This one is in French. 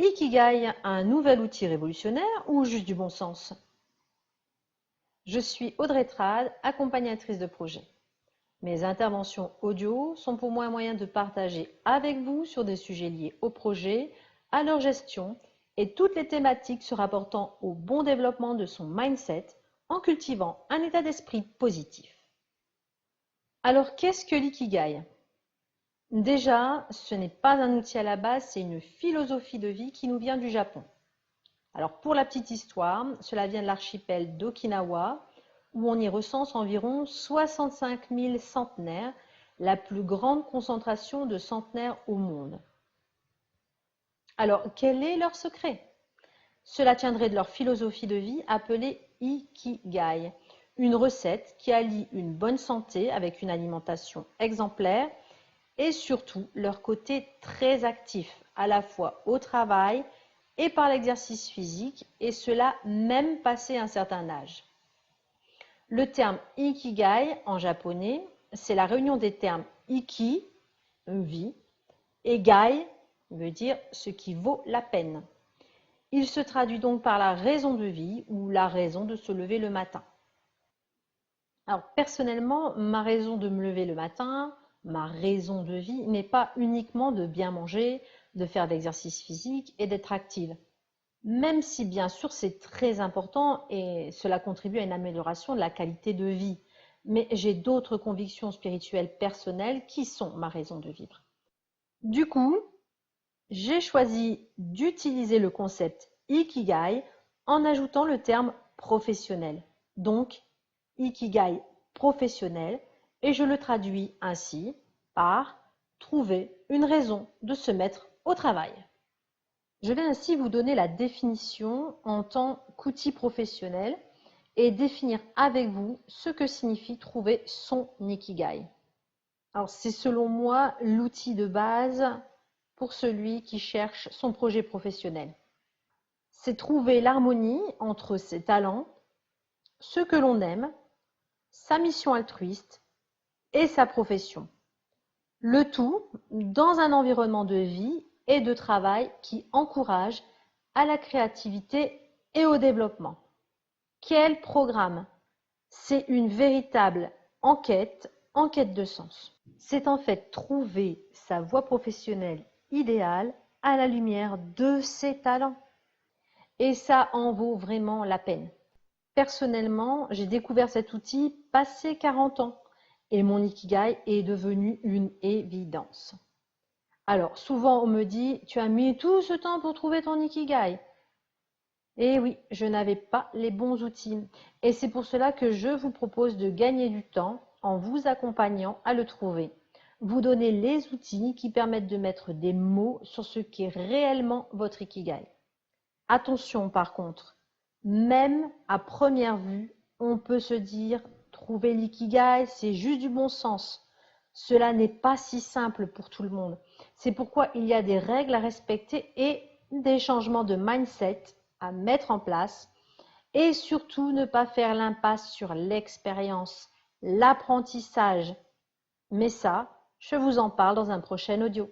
Ikigai, un nouvel outil révolutionnaire ou juste du bon sens? Je suis Audrey Trad, accompagnatrice de projet. Mes interventions audio sont pour moi un moyen de partager avec vous sur des sujets liés au projet, à leur gestion et toutes les thématiques se rapportant au bon développement de son mindset en cultivant un état d'esprit positif. Alors, qu'est-ce que l'ikigai? Déjà, ce n'est pas un outil à la base, c'est une philosophie de vie qui nous vient du Japon. Alors, pour la petite histoire, cela vient de l'archipel d'Okinawa, où on y recense environ 65 000 centenaires, la plus grande concentration de centenaires au monde. Alors, quel est leur secret? Cela tiendrait de leur philosophie de vie appelée Ikigai, une recette qui allie une bonne santé avec une alimentation exemplaire et surtout leur côté très actif, à la fois au travail et par l'exercice physique, et cela même passé un certain âge. Le terme Ikigai en japonais, c'est la réunion des termes Iki, vie, et Gai, veut dire ce qui vaut la peine. Il se traduit donc par la raison de vie ou la raison de se lever le matin. Alors personnellement, ma raison de me lever le matin, ma raison de vie n'est pas uniquement de bien manger, de faire de l'exercice physique et d'être active. Même si bien sûr c'est très important et cela contribue à une amélioration de la qualité de vie. Mais j'ai d'autres convictions spirituelles personnelles qui sont ma raison de vivre. Du coup, j'ai choisi d'utiliser le concept Ikigai en ajoutant le terme professionnel. Donc, Ikigai professionnel, et je le traduis ainsi par trouver une raison de se mettre au travail. Je vais ainsi vous donner la définition en tant qu'outil professionnel et définir avec vous ce que signifie trouver son Ikigai. Alors c'est selon moi l'outil de base pour celui qui cherche son projet professionnel. C'est trouver l'harmonie entre ses talents, ce que l'on aime, sa mission altruiste et sa profession. Le tout dans un environnement de vie et de travail qui encourage à la créativité et au développement. Quel programme? C'est une véritable enquête de sens. C'est en fait trouver sa voie professionnelle idéale à la lumière de ses talents. Et ça en vaut vraiment la peine. Personnellement, j'ai découvert cet outil passé 40 ans et mon Ikigai est devenu une évidence. Alors, souvent on me dit, tu as mis tout ce temps pour trouver ton Ikigai. Et oui, je n'avais pas les bons outils. Et c'est pour cela que je vous propose de gagner du temps en vous accompagnant à le trouver. Vous donner les outils qui permettent de mettre des mots sur ce qu'est réellement votre Ikigai. Attention par contre, même à première vue, on peut se dire trouver l'ikigai, c'est juste du bon sens. Cela n'est pas si simple pour tout le monde. C'est pourquoi il y a des règles à respecter et des changements de mindset à mettre en place et surtout ne pas faire l'impasse sur l'expérience, l'apprentissage. Mais ça, je vous en parle dans un prochain audio.